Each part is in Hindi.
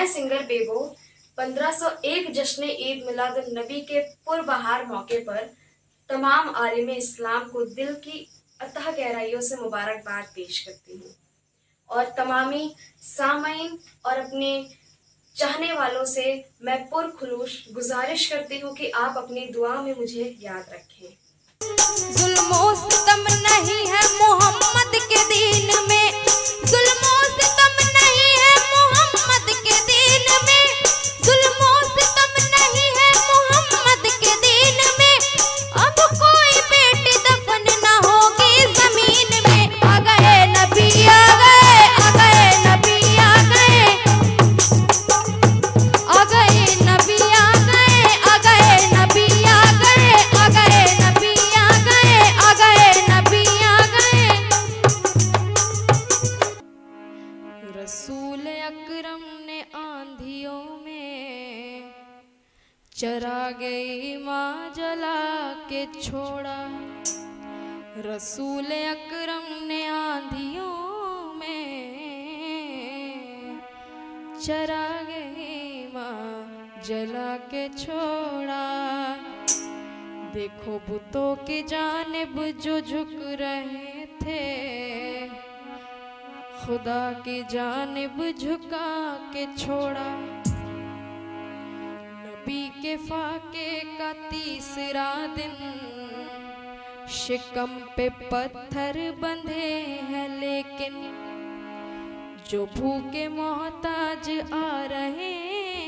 मैं सिंगर बेबो 1501 जश्न ईद मिलाद नबी के पुरबहार मौके पर तमाम आलिम इस्लाम को दिल की अतः गहराइयों से मुबारकबाद पेश करती हूँ और तमामी सामईन और अपने चाहने वालों से मैं पुरखुलूस गुजारिश करती हूँ कि आप अपनी दुआ में मुझे याद रखें। जुल्मों सितम नहीं है मोहम्मद के दीन में, जुल्मों सितम नहीं है मोहम्मद के दीन में, जुल्मों सितम नहीं है मोहम्मद के दीन में। अब कोई बेटी दफन ना होगी जमीन में। आ गए नबी आ गए, आ गए नबी आ गए, आ गए नबी आ गए, आ गए नबी आ गए, आ गए नबी आ गए, आ गए नबी आ गए। रसूल अकरम ने आंधियों में चरा गई माँ जला के छोड़ा। रसूल अकरम ने आंधियों में चरा गई माँ जला के छोड़ा। देखो बुतों की जानिब जो झुक रहे थे, खुदा की जानिब झुका के छोड़ा। नबी के फाके का तीसरा दिन, शिकम पे पत्थर बंधे हैं लेकिन जो भूखे मोहताज आ रहे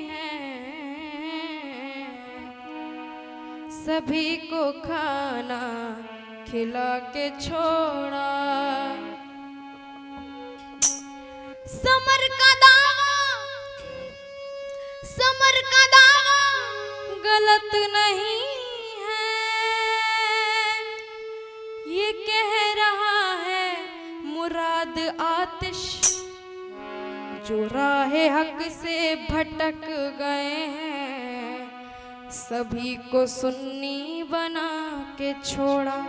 हैं सभी को खाना खिला के छोड़ा। समर का दावा, समर का दावा गलत नहीं है, ये कह रहा है मुराद आतिश जो राहे हक से भटक गए हैं, सभी को सुन्नी बना के छोड़ा।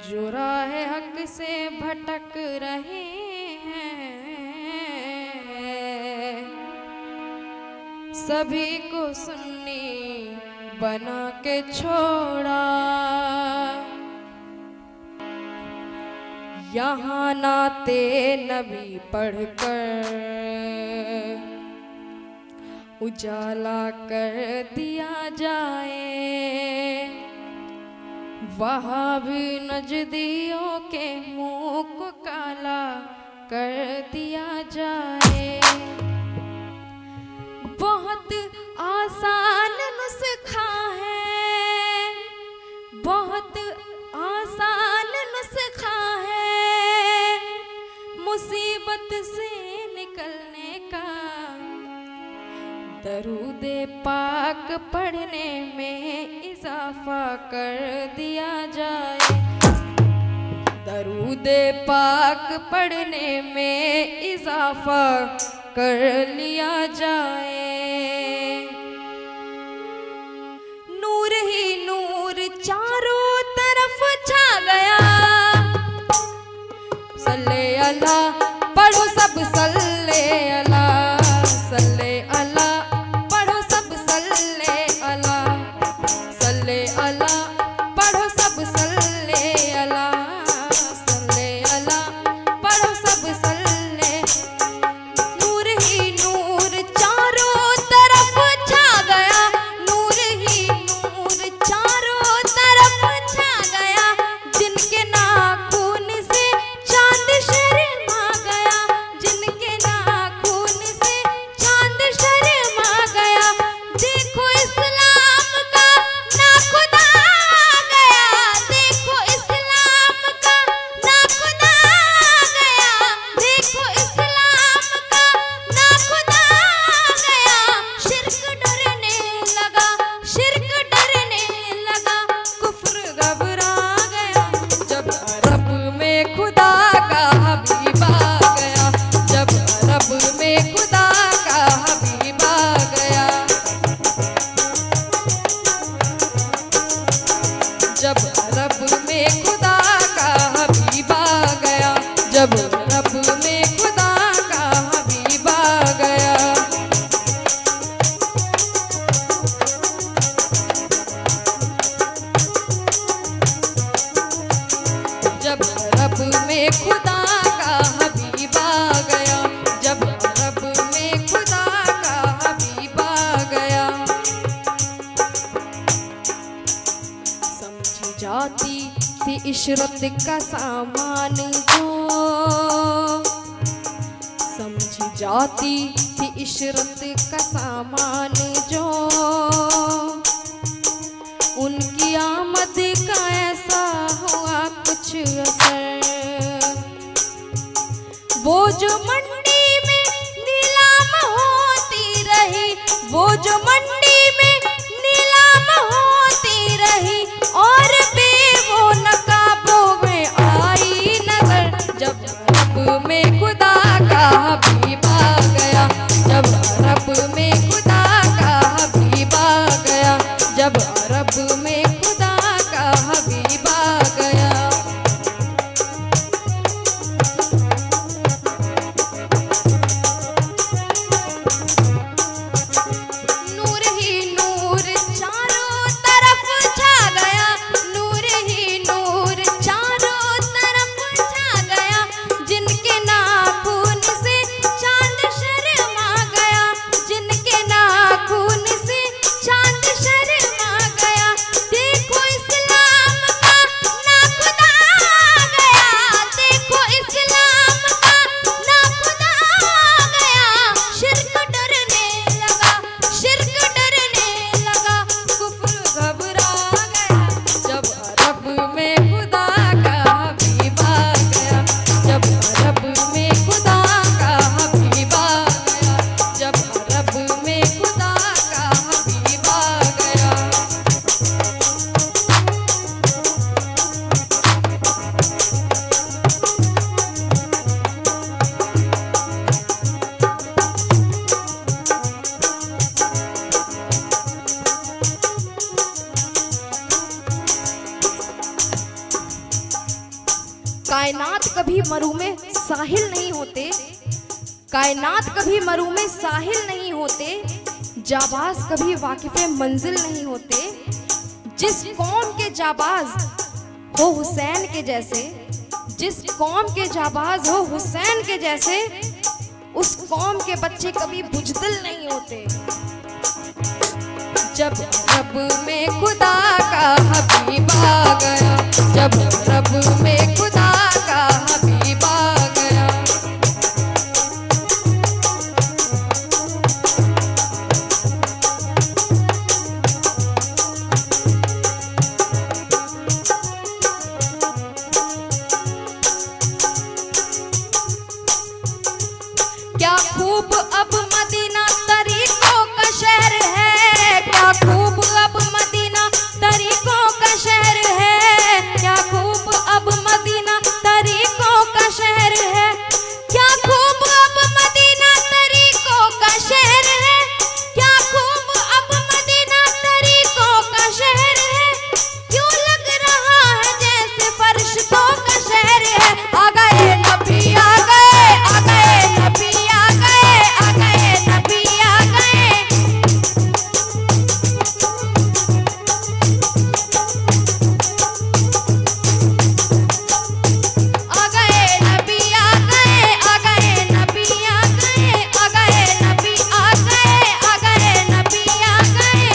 जो राहे हक से भटक रहे हैं सभी को सुन्नी बना के छोड़ा। यहाँ नाते नबी पढ़कर उजाला कर दिया जाए, वहाँ भी नजदियों के मुंह को काला कर दिया जाए। बहुत आसान नुस्खा है, बहुत आसान नुस्खा है मुसीबत से निकलने का। दरूदे पाक पढ़ने में इजाफा कर दिया जाए, दरूदे पाक पढ़ने में इजाफा कर लिया जाए। नूर ही नूर चारों तरफ छा गया, सल्ले अला पढ़ो सब सल्ले अला, सल्ले अला पढ़ो सब सल्ले अला, सल्ले अला पढ़ो सब सल्ले अला, सल्ले अला पढ़ो सब सल्ले। नूर ही नूर चारों तरफ छा गया, नूर ही नूर चारों तरफ छा गया। जिनके नाखून से चांद शर्मा गया, जिनके नाखून इशरत का सामान जो समझी जाती थी इशरत का सामान जो, उनकी आमद का ऐसा हुआ कुछ असर। वो जो मंडी में नीलाम होती रही, वो जो मंडी में नीलाम होती रही, और वो नकाबों में आई नजर, जब अरब में खुदा का हबीब आ गया, जब अरब में खुदा का हबीब आ गया, जब अरब में खुदा का हबीब आ गया। नूर ही नूर चारों तरफ छा गया, नूर ही नूर चारों तरफ छा गया, जिनके नाखून से चांद शर्मा गया, जिनके नाखून से चांद शर्मा गया। देखो इस्लाम का नाखुदा आ गया, देखो इस्लाम का नाखुदा आ गया। शिर्क डरने लगा, शिर्क डरने लगा, कुफ्र घबरा गया, जब अरब में खुदा का हबीब आ गया, जब अरब में खुदा का हबीब आ गया, जब अरब में खुदा का हबीब आ गया। कायनात कभी मरु में साहिल नहीं होते, कायनात कभी मरु में साहिल नहीं होते, जाबाज कभी वाकिफ़े मंजिल नहीं होते। जिस कौम के जाबाज हो हुसैन के जैसे, जिस कौम के जाबाज हो हुसैन के जैसे, उस कौम के बच्चे कभी बुजदिल नहीं होते। जब अरब में खुदा का हबीब आ गया, जब अरब में खुदा का हबीब आ गया। क्या खूब अब मदीना तरीकों का शहर है, क्या खूब अब मदीना तरीकों का शहर है, क्या खूब अब मदीना तरीकों का शहर है, क्या खूब अब मदीना तरीकों का शहर है, क्या खूब अब मदीना तरीकों का शहर है। क्यों लग रहा है जैसे फरिश्तों का शहर है। आ गए नबी आ गए, आ गए नबी आ गए, आ गए नबी आ गए। आ गए नबी आ गए, आ गए नबी आ गए, आ गए नबी आ गए, आ गए नबी आ गए।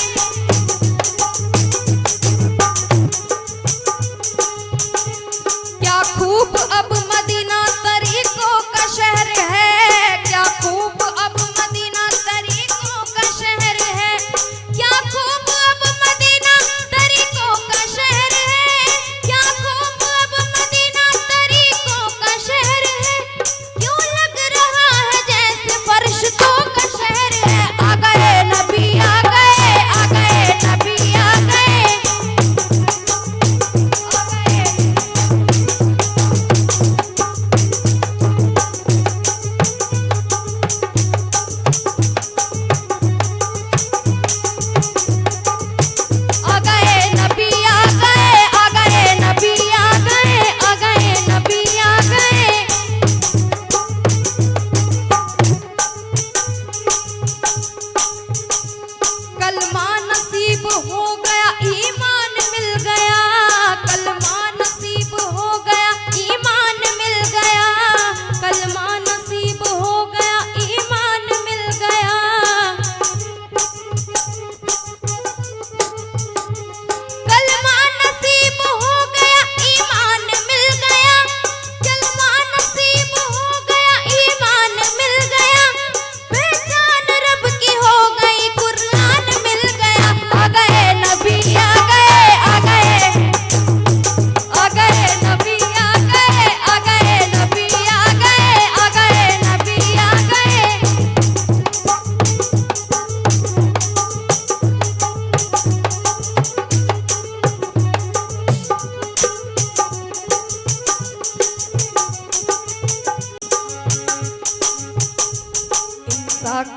क्या खूब अब मदीना तरीकों का शहर है, क्या खूब अब मदीना तरीकों का शहर है, क्या खूब अब मदीना तरीकों का शहर है, क्या खूब अब मदीना तरीकों का शहर है। क्यों लग रहा है जैसे फरिश्तों का शहर है। आ गए नबी आ गए, आ गए नबी आ गए, आ गए। आ गए नबी आ गए, आ गए नबी आ गए, आ गए नबी आ गए।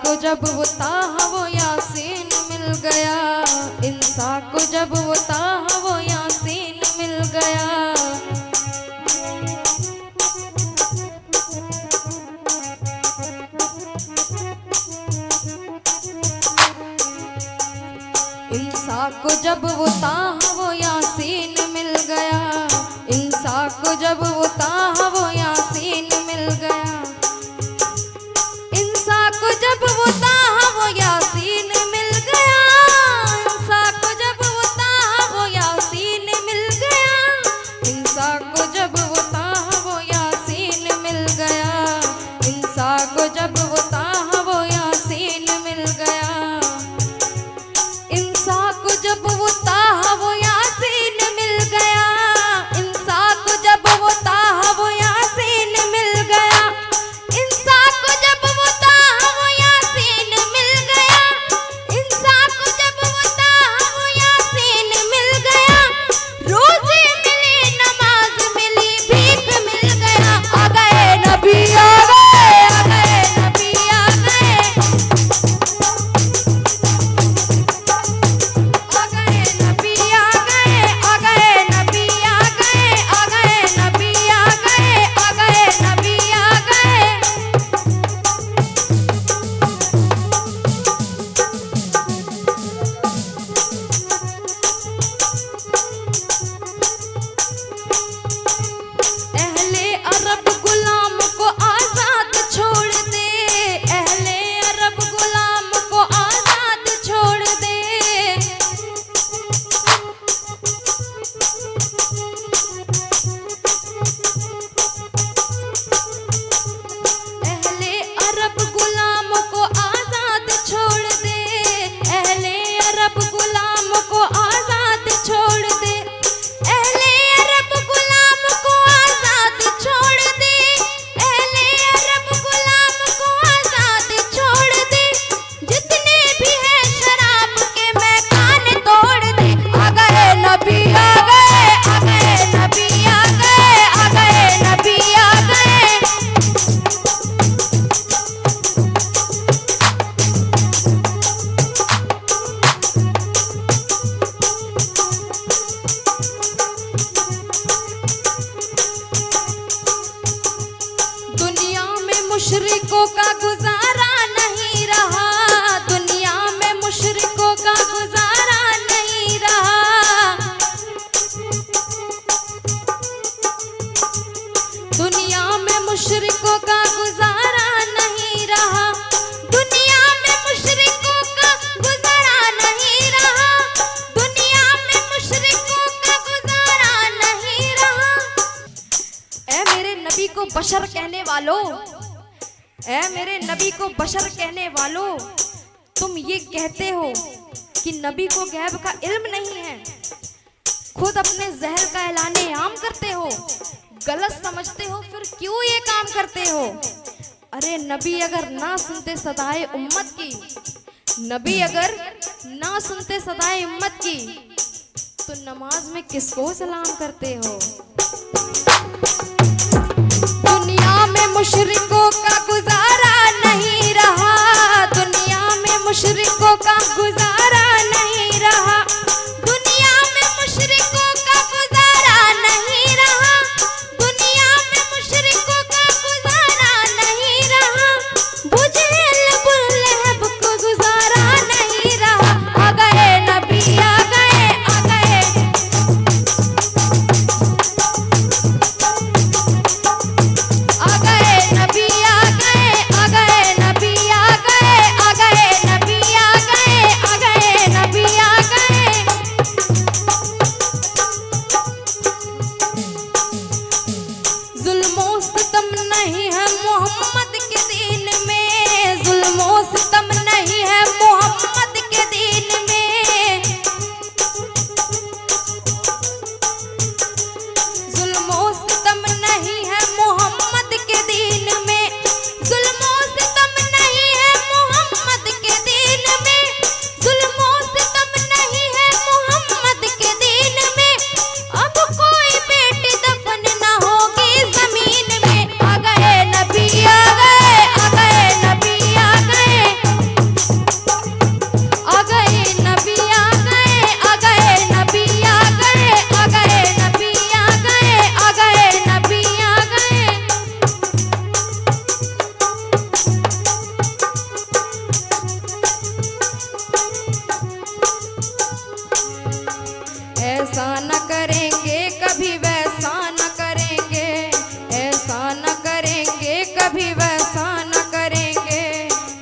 को जब वो ताहा वो यासीन मिल गया, इंसा को जब वो ताहा वो यासीन मिल गया। इंसा को जब वो ताहा वो यासीन मिल गया, इंसा को जब वो ताहा वो यासीन मिल गया। इंसा को जब वो ताहा वो यासीन मिल गया, इंसा को जब वो ताहा वो यासीन मिल गया, इंसा को जब वो ताहा वो यासीन मिल गया, इंसा को जब वो ताहा वो यासीन मिल गया। इंसा को जब वो ताहा वो यासीन मिल गया, इंसा को जब वो ताहा वो यासीन मिल गया, इंसा को जब वो ताहा वो यासीन मिल गया, इंसा को जब वो ताहा वो यासीन मिल गया। रोजे मिले, नमाज मिली, भीख मिल गया। आ गए नबी, आ गए, आ गए नबी, आ गए, आ गए नबी, आ गए, आ गए नबी, आ गए, आ गए नबी, आ गए, आ गए नबी, आ गए। अहले अरब गुलाम को आजाद छोड़ दे, अहले अरब गुलाम को आजाद छोड़ दे। अहले अरब गुलाम को आजाद छोड़ दे, अहले अरब गुलाम को आजाद छोड़ दे, अहले अरब गुलाम को आजाद छोड़ दे, अहले अरब गुलाम को आजाद छोड़ दे। जितने भी हैं शराब के मैखाने तोड़ दे। आ गए नबी, आ गए, आ गए नबी, आ गए, आ गए नबी, आ गए। दुनिया में मुशरिकों का गुजारा नहीं रहा, दुनिया में मुशरिकों का गुजारा नहीं रहा। दुनिया में मुशरिकों का गुजारा नहीं रहा, दुनिया में मुशरिकों का गुजारा नहीं रहा, दुनिया में मुशरिकों का गुजारा नहीं रहा। ऐ मेरे नबी को बशर कहने वालों, ऐ मेरे नबी को बशर कहने वालों, तुम ये कहते हो कि नबी को गैब का इल्म नहीं है, खुद अपने जहर का ऐलाने आम करते हो, गलत समझते हो, फिर क्यों ये काम करते हो? अरे नबी अगर ना सुनते सदाए उम्मत की, नबी अगर ना सुनते सदाए उम्मत की, तो नमाज में किसको सलाम करते हो? दुनिया में मुशरिकों का गुजारा नहीं रहा, दुनिया में मुशरिकों का गुजारा नहीं रहा, दुनिया में मुशरिकों का गुजारा नहीं रहा, दुनिया में मुशरिकों का गुजारा नहीं रहा। बुझेल बुलहब को गुजारा नहीं रहा। आ गए नबी, आ गए, आ गए, आ गए नबी, आ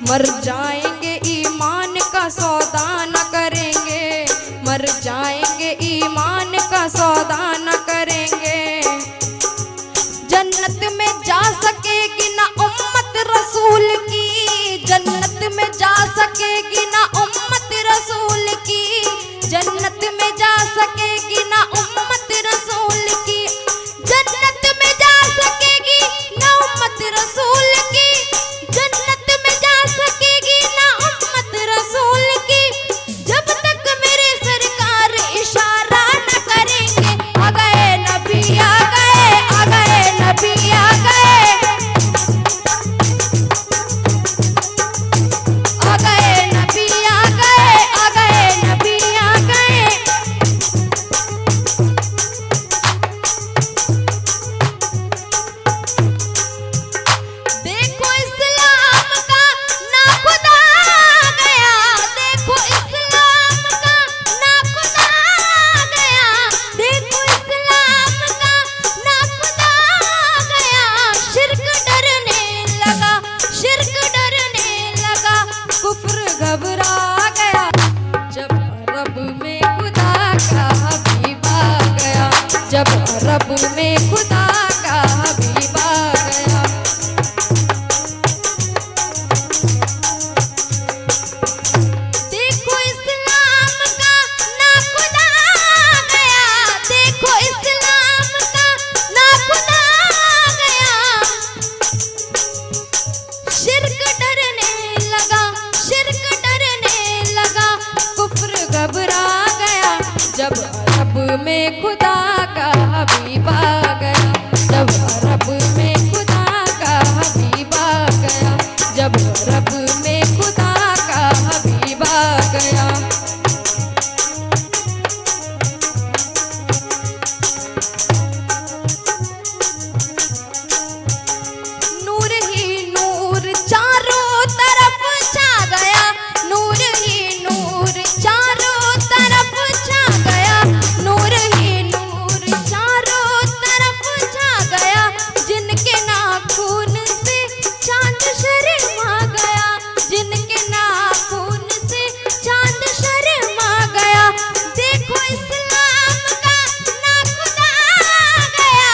मर जाएंगे ईमान का सौदा न करेंगे, मर जाएंगे ईमान का सौदा न करेंगे। जन्नत में जा सकेगी ना उम्मत रसूल की, जन्नत में जा सकेगी ना उम्मत रसूल की, जन्नत में जा सकेगी ना उम्मत रसूल की, जन्नत में जा सकेगी ना उम्मत रसूल की, जन्नत में जा सकेगी ना उम्मत रसूल की, जब तक मेरे सरकार इशारा न करेंगे। आ गए नबी आ गए, आ गए नबी आ गए, आ गए नबी आ गए, आ गए नबी आ गए। देखो इस्लाम का ना खुदा गया, देखो इस्लाम का ना खुदा गया, देखो इस्लाम का ना खुदा गया। शिर्क डरने लगा, शिर्क डरने लगा, कुफ्र घबरा गया, जब रब में खुदा का हबीब आ गया, जब रब में खुदा का हबीब आ गया। देखो इस्लाम का ना खुदा गया, देखो इस्लाम का ना खुदा गया। शिर्क डरने लगा, शिर्क डरने लगा, कुफ्र घबरा गया, जब रब में खुदा का हबीब आ गया, जब रब में खुदा का हबीब आ गया, जब रब में खुदा का हबीब आ गया। नूर ही नूर चारों तरफ छा गया, नूर ही नूर चारों तरफ छा गया, नूर ही नूर चारों तरफ छा गया। जिनके नाखून से चांद शर्मा गया, जिनके नाखून से चांद शर्मा गया। देखो इस्लाम का ना खुदा गया,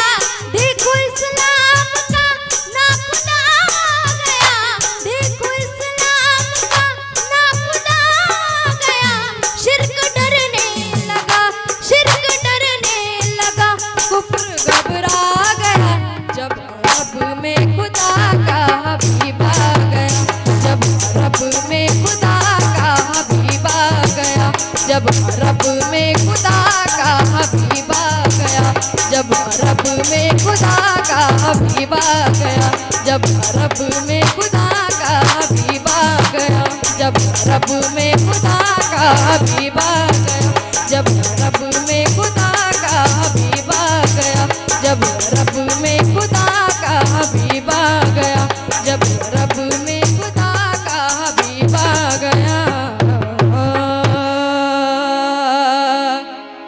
देखो इस्लाम का ना खुदा गया, देखो इस्लाम का ना खुदा गया। शिर्क डरने लगा, शिर्क डरने लगा, कुफ्र घबरा गया, जब रब में खुदा का हबीब आ गया, जब रब में खुदा का हबीब आ गया, जब रब में खुदा का हबीब आ गया, जब रब में खुदा का हबीब आ गया, जब रब में खुदा का हबीब आ गया, जब रब में खुदा का हबीब आ